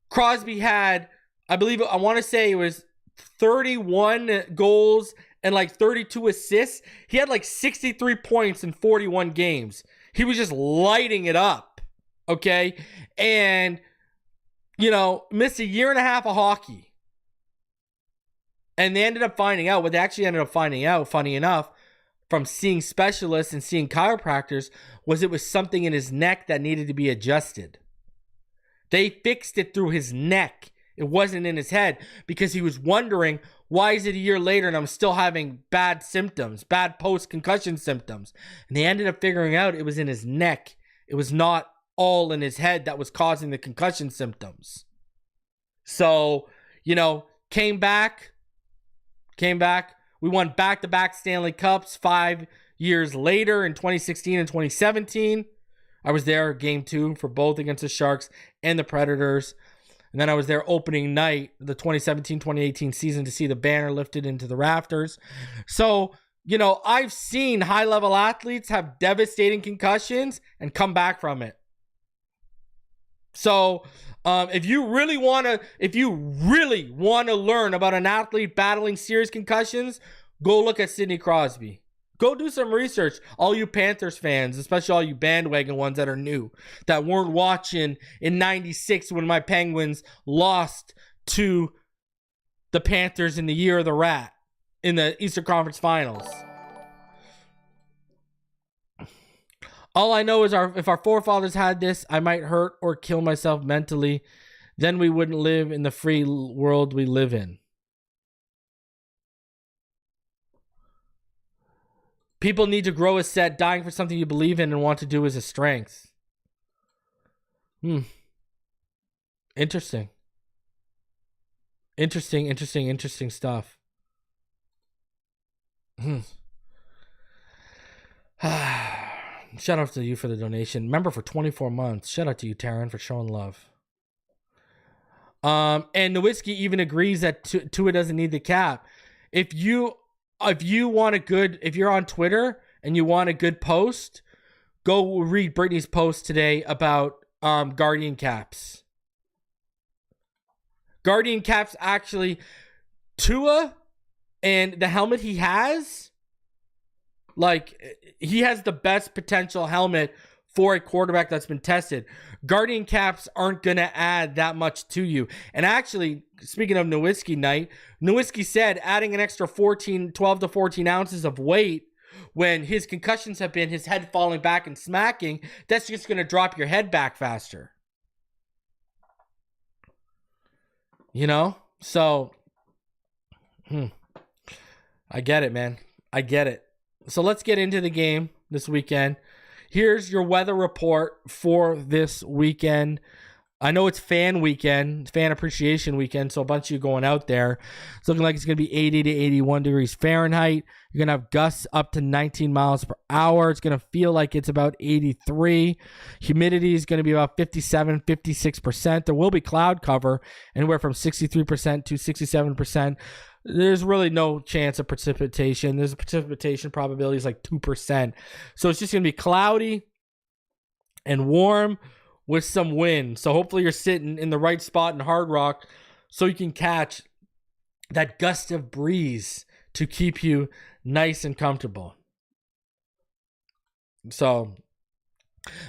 Crosby had, I want to say it was 31 goals and like 32 assists. He had like 63 points in 41 games. He was just lighting it up. Okay, and you know, missed 1.5 years of hockey. And they ended up finding out, what they actually ended up finding out, funny enough, from seeing specialists and seeing chiropractors, was it was something in his neck that needed to be adjusted. They fixed it through his neck. It wasn't in his head, because he was wondering, why is it 1 year later and I'm still having bad symptoms, bad post-concussion symptoms? And they ended up figuring out it was in his neck. It was not all in his head that was causing the concussion symptoms. So, you know, came back. We won back-to-back Stanley Cups 5 years later in 2016 and 2017. I was there game 2 for both against the Sharks and the Predators. And then I was there opening night, the 2017-2018 season, to see the banner lifted into the rafters. So, you know, I've seen high-level athletes have devastating concussions and come back from it. So, if you really want to learn about an athlete battling serious concussions, go look at Sidney Crosby. Go do some research. All you Panthers fans, especially all you bandwagon ones that are new, that weren't watching in 96 when my Penguins lost to the Panthers in the year of the rat in the Eastern Conference Finals. All I know is if our forefathers had this, I might hurt or kill myself mentally. Then we wouldn't live in the free world we live in. People need to grow a set. Dying for something you believe in and want to do is a strength. Interesting. Interesting stuff. Shout out to you for the donation. Member for 24 months. Shout out to you, Taryn, for showing love. And Nowitzki even agrees that Tua doesn't need the cap. If you're on Twitter and you want a good post, go read Brittany's post today about Guardian caps. Guardian caps actually, Tua and the helmet he has, like, he has the best potential helmet for a quarterback that's been tested. Guardian caps aren't going to add that much to you. And actually, speaking of Nowitzki night, Nowitzki said adding an extra 12 to 14 ounces of weight when his concussions have been his head falling back and smacking, that's just going to drop your head back faster. You know? So, I get it, man. I get it. So let's get into the game this weekend. Here's your weather report for this weekend. I know it's fan weekend, fan appreciation weekend, so a bunch of you going out there. It's looking like it's going to be 80 to 81 degrees Fahrenheit. You're going to have gusts up to 19 miles per hour. It's going to feel like it's about 83. Humidity is going to be about 57, 56%. There will be cloud cover, anywhere from 63% to 67%. There's really no chance of precipitation. There's a precipitation probability is like 2%. So it's just going to be cloudy and warm with some wind. So hopefully you're sitting in the right spot in Hard Rock so you can catch that gust of breeze to keep you nice and comfortable. So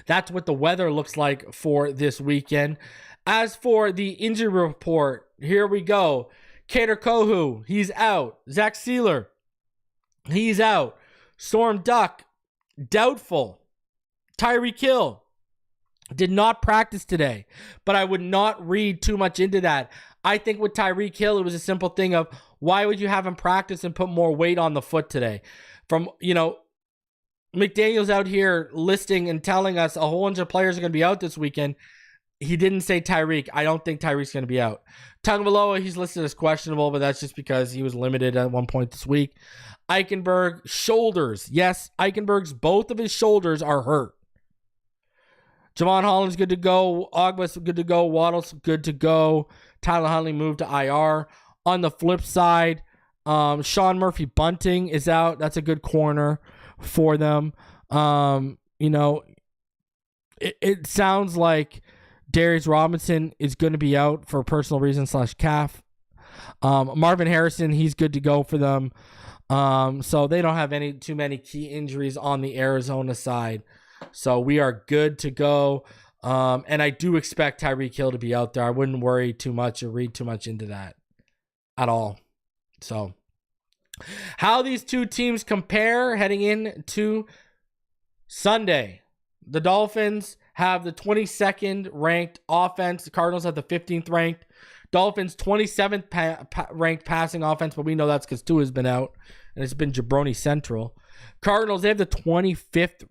that's what the weather looks like for this weekend. As for the injury report, here we go. Kader Kohu, he's out. Zach Sieler, he's out. Storm Duck, doubtful. Tyreek Hill did not practice today, but I would not read too much into that. I think with Tyreek Hill, it was a simple thing of why would you have him practice and put more weight on the foot today? From, McDaniel's out here listing and telling us a whole bunch of players are going to be out this weekend. He didn't say Tyreek. I don't think Tyreek's going to be out. Tagovailoa, he's listed as questionable, but that's just because he was limited at one point this week. Eichenberg, shoulders. Yes, Eichenberg's, both of his shoulders are hurt. Javon Holland's good to go. Ogba's good to go. Waddle's good to go. Tyler Huntley moved to IR. On the flip side, Sean Murphy Bunting is out. That's a good corner for them. It sounds like Darius Robinson is going to be out for personal reasons / calf. Marvin Harrison, he's good to go for them. So they don't have too many key injuries on the Arizona side. So we are good to go. And I do expect Tyreek Hill to be out there. I wouldn't worry too much or read too much into that at all. So how these two teams compare heading into Sunday. The Dolphins have the 22nd ranked offense. The Cardinals have the 15th ranked. Dolphins 27th ranked passing offense, but we know that's because Tua has been out and it's been jabroni central. Cardinals, they have the 25th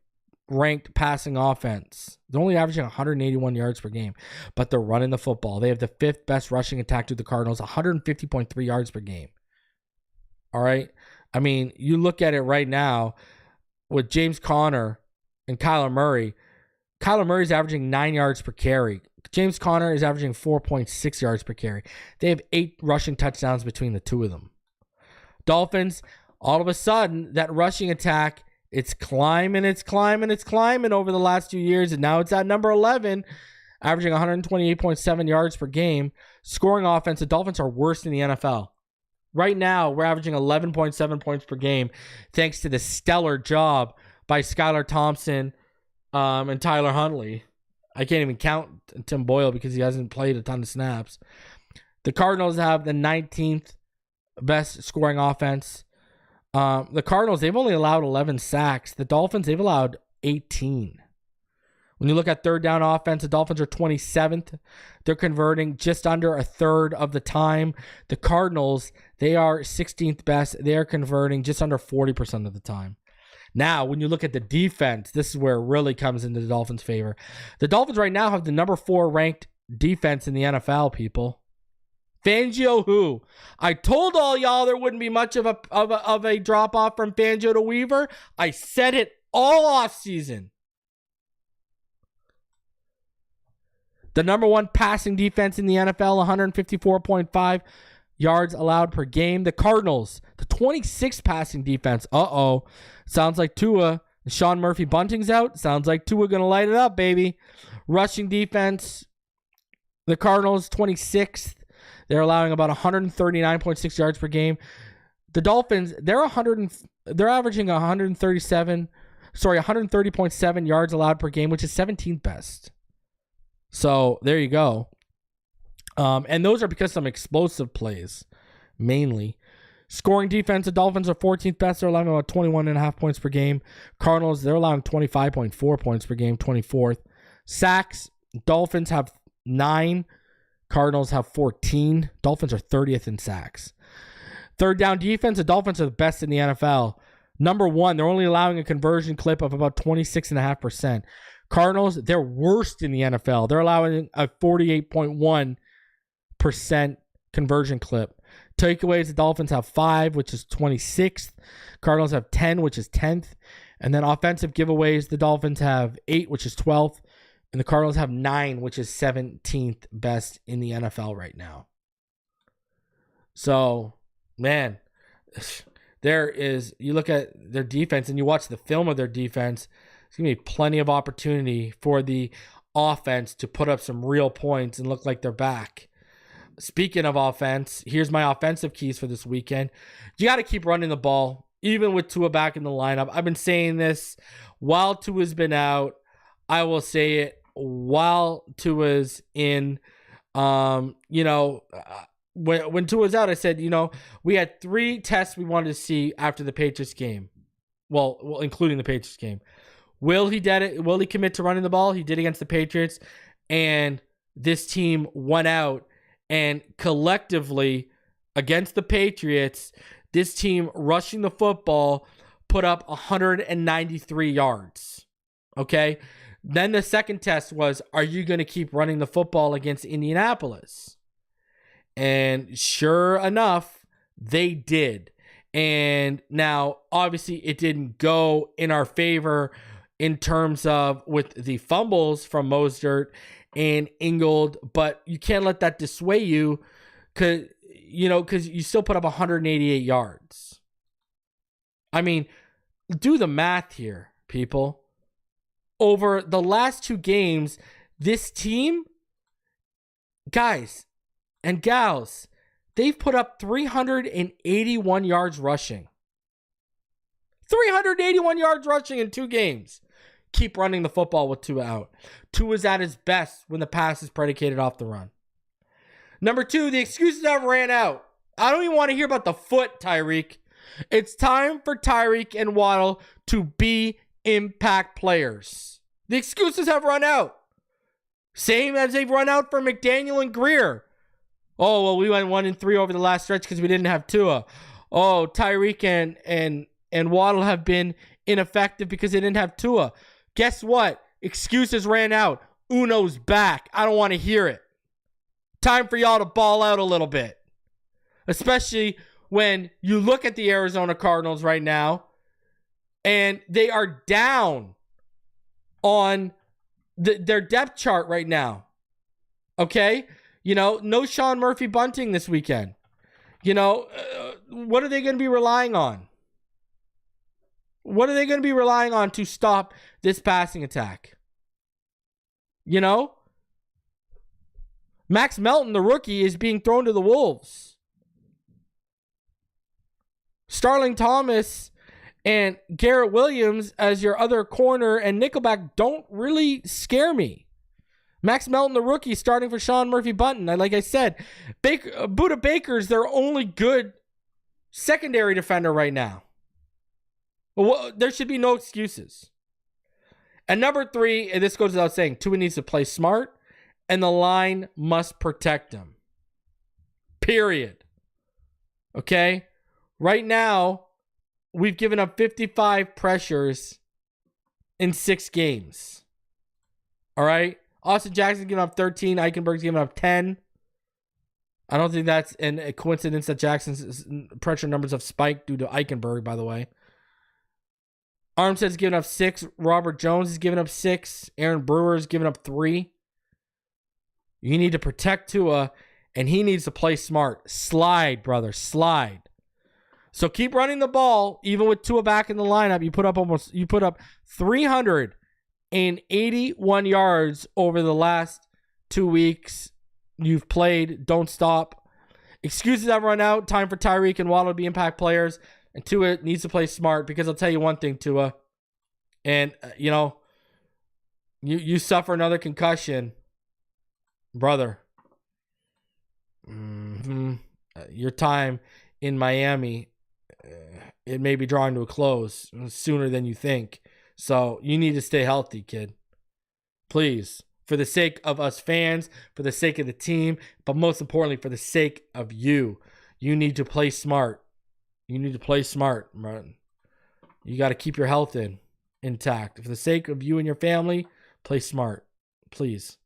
ranked passing offense. They're only averaging 181 yards per game, but they're running the football. They have the 5th best rushing attack to the Cardinals, 150.3 yards per game. All right. I mean, you look at it right now with James Conner and Kyler Murray. Kyler Murray's averaging 9 yards per carry. James Conner is averaging 4.6 yards per carry. They have 8 rushing touchdowns between the two of them. Dolphins, all of a sudden, that rushing attack, it's climbing over the last few years, and now it's at number 11, averaging 128.7 yards per game. Scoring offense, the Dolphins are worst in the NFL. Right now, we're averaging 11.7 points per game thanks to the stellar job by Skylar Thompson and Tyler Huntley. I can't even count Tim Boyle because he hasn't played a ton of snaps. The Cardinals have the 19th best scoring offense. The Cardinals, they've only allowed 11 sacks. The Dolphins, they've allowed 18. When you look at third down offense, the Dolphins are 27th. They're converting just under a third of the time. The Cardinals, they are 16th best. They're converting just under 40% of the time. Now, when you look at the defense, this is where it really comes into the Dolphins' favor. The Dolphins right now have the number 4 ranked defense in the NFL, people. Fangio who? I told all y'all there wouldn't be much of a drop-off from Fangio to Weaver. I said it all offseason. The number 1 passing defense in the NFL, 154.5 yards allowed per game. The Cardinals, the 26th passing defense. Sounds like Tua. Sean Murphy Bunting's out. Sounds like Tua going to light it up, baby. Rushing defense, the Cardinals, 26th. They're allowing about 139.6 yards per game. The Dolphins, they're averaging 130.7 yards allowed per game, which is 17th best. So there you go. And those are because of some explosive plays, mainly. Scoring defense, the Dolphins are 14th best. They're allowing about 21.5 points per game. Cardinals, they're allowing 25.4 points per game, 24th. Sacks, Dolphins have 9. Cardinals have 14. Dolphins are 30th in sacks. Third down defense, the Dolphins are the best in the NFL. Number 1, they're only allowing a conversion clip of about 26.5%. Cardinals, they're worst in the NFL. They're allowing a 48.1% conversion clip. Takeaways, the Dolphins have 5, which is 26th. Cardinals have 10, which is 10th. And then offensive giveaways, the Dolphins have 8, which is 12th. And the Cardinals have 9, which is 17th best in the NFL right now. So, man, you look at their defense and you watch the film of their defense, there's going to be plenty of opportunity for the offense to put up some real points and look like they're back. Speaking of offense, here's my offensive keys for this weekend. You got to keep running the ball, even with Tua back in the lineup. I've been saying this while Tua's been out. I will say it while Tua's in. When Tua's out, I said, we had 3 tests we wanted to see after the Patriots game. Well, including the Patriots game. Will he commit to running the ball? He did against the Patriots, and this team won out. And collectively, against the Patriots, this team rushing the football put up 193 yards. Okay? Then the second test was, are you going to keep running the football against Indianapolis? And sure enough, they did. And now, obviously, it didn't go in our favor in terms of with the fumbles from Mostert and Ingold, but you can't let that dissuade you because you still put up 188 yards. I mean, do the math here, people. Over the last 2 games, this team, guys and gals, they've put up 381 yards rushing. 381 yards rushing in 2 games. Keep running the football with Tua out. Tua's at his best when the pass is predicated off the run. Number 2, the excuses have ran out. I don't even want to hear about the foot, Tyreek. It's time for Tyreek and Waddle to be impact players. The excuses have run out. Same as they've run out for McDaniel and Greer. Oh, well, we went 1-3 over the last stretch because we didn't have Tua. Oh, Tyreek and Waddle have been ineffective because they didn't have Tua. Guess what? Excuses ran out. Uno's back. I don't want to hear it. Time for y'all to ball out a little bit. Especially when you look at the Arizona Cardinals right now and they are down on their depth chart right now. Okay? No Sean Murphy Bunting this weekend. What are they going to be relying on? What are they going to be relying on to stop this passing attack? Max Melton, the rookie, is being thrown to the wolves. Starling Thomas and Garrett Williams as your other corner and nickelback don't really scare me. Max Melton, the rookie, starting for Sean Murphy-Bunting. Like I said, Budda Baker's their only good secondary defender right now. Well, there should be no excuses. And number 3, and this goes without saying, Tua needs to play smart, and the line must protect him. Period. Okay? Right now, we've given up 55 pressures in 6 games. All right? Austin Jackson's given up 13. Eichenberg's given up 10. I don't think that's a coincidence that Jackson's pressure numbers have spiked due to Eichenberg, by the way. Armstead's given up 6. Robert Jones has given up 6. Aaron Brewer's given up 3. You need to protect Tua, and he needs to play smart. Slide, brother. Slide. So keep running the ball, even with Tua back in the lineup. You put up 381 yards over the last 2 weeks. You've played. Don't stop. Excuses have run out. Time for Tyreek and Waddle to be impact players. And Tua needs to play smart, because I'll tell you one thing, Tua. And, you suffer another concussion. Brother. Your time in Miami, it may be drawing to a close sooner than you think. So you need to stay healthy, kid. Please. For the sake of us fans, for the sake of the team, but most importantly, for the sake of you. You need to play smart. You need to play smart, man. You got to keep your health intact. For the sake of you and your family, play smart. Please.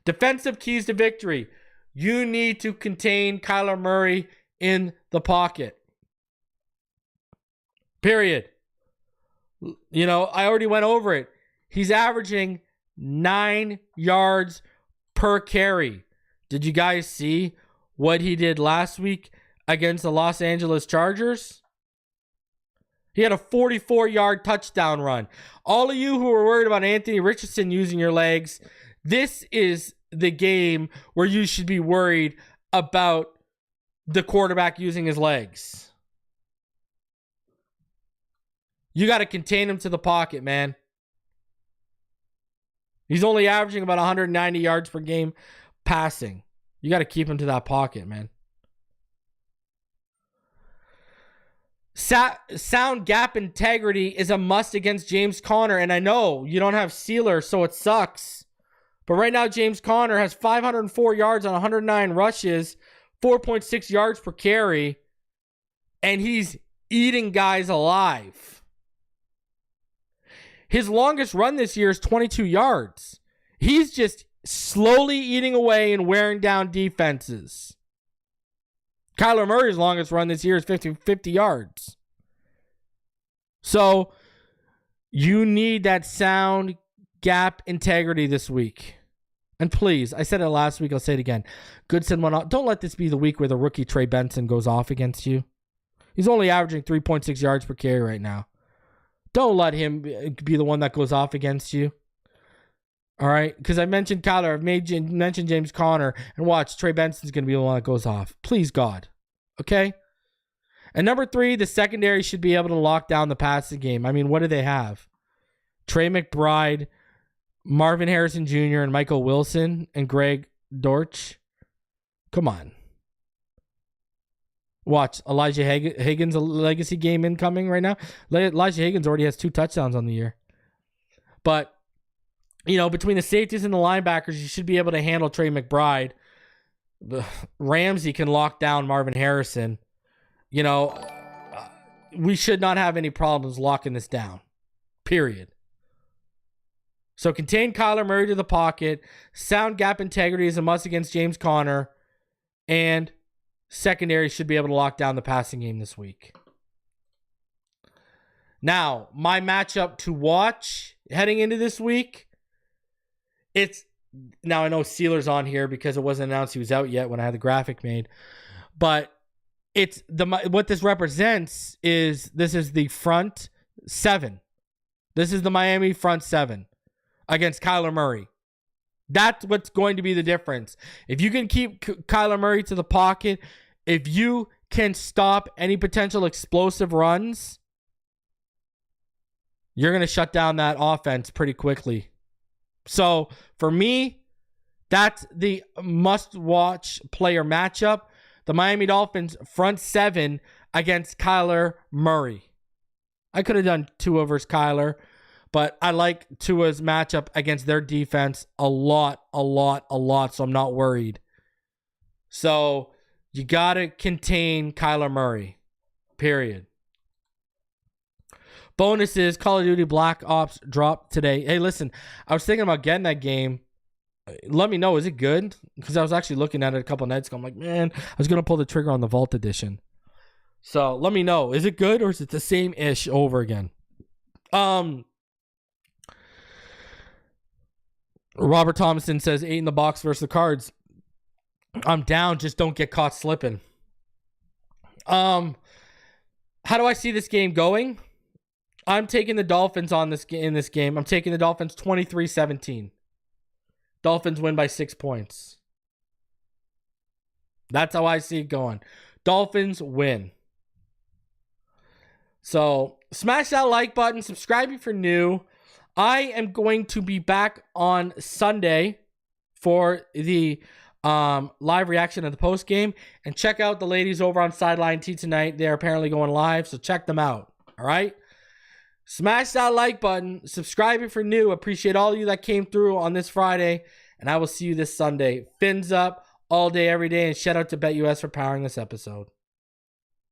Defensive keys to victory. You need to contain Kyler Murray in the pocket. Period. I already went over it. He's averaging 9 yards per carry. Did you guys see what he did last week against the Los Angeles Chargers? He had a 44-yard touchdown run. All of you who are worried about Anthony Richardson using your legs, this is the game where you should be worried about the quarterback using his legs. You got to contain him to the pocket, man. He's only averaging about 190 yards per game passing. You got to keep him to that pocket, man. Sound gap integrity is a must against James Conner. And I know you don't have Sieler, so it sucks. But right now, James Conner has 504 yards on 109 rushes, 4.6 yards per carry, and he's eating guys alive. His longest run this year is 22 yards. He's just slowly eating away and wearing down defenses. Kyler Murray's longest run this year is 50 yards. So you need that sound gap integrity this week. And please, I said it last week, I'll say it again. Goodson went off. Don't let this be the week where the rookie Trey Benson goes off against you. He's only averaging 3.6 yards per carry right now. Don't let him be the one that goes off against you. All right? Because I mentioned Kyler. I've mentioned James Conner. And watch, Trey Benson's going to be the one that goes off. Please, God. Okay? And number 3, the secondary should be able to lock down the passing game. I mean, what do they have? Trey McBride, Marvin Harrison Jr., and Michael Wilson, and Greg Dortch. Come on. Watch, Elijah Higgins, a legacy game incoming right now. Elijah Higgins already has 2 touchdowns on the year. But, between the safeties and the linebackers, you should be able to handle Trey McBride. Ramsey can lock down Marvin Harrison. We should not have any problems locking this down. Period. So contain Kyler Murray to the pocket. Sound gap integrity is a must against James Conner. And secondary should be able to lock down the passing game this week. Now, my matchup to watch heading into this week, now I know Sieler's on here because it wasn't announced he was out yet when I had the graphic made, but what this represents is this is the front 7. This is the Miami front 7 against Kyler Murray. That's what's going to be the difference. If you can keep Kyler Murray to the pocket, if you can stop any potential explosive runs, you're going to shut down that offense pretty quickly. So for me, that's the must-watch player matchup. The Miami Dolphins front seven against Kyler Murray. I could have done Tua versus Kyler, but I like Tua's matchup against their defense a lot, so I'm not worried. So you got to contain Kyler Murray, period. Bonuses, Call of Duty Black Ops dropped today. Hey, listen, I was thinking about getting that game. Let me know, is it good? Because I was actually looking at it a couple nights ago. I'm like, man, I was going to pull the trigger on the Vault Edition. So let me know, is it good or is it the same-ish over again? Robert Thomason says 8 in the box versus the Cards. I'm down, just don't get caught slipping. How do I see this game going? I'm taking the Dolphins in this game. I'm taking the Dolphins 23-17. Dolphins win by 6 points. That's how I see it going. Dolphins win. So smash that like button. Subscribe if you're new. I am going to be back on Sunday for the live reaction of the post game. And check out the ladies over on Sideline T tonight. They're apparently going live, so check them out. All right? Smash that like button. Subscribe if you're new. Appreciate all of you that came through on this Friday. And I will see you this Sunday. Fins up all day, every day. And shout out to BetUS for powering this episode.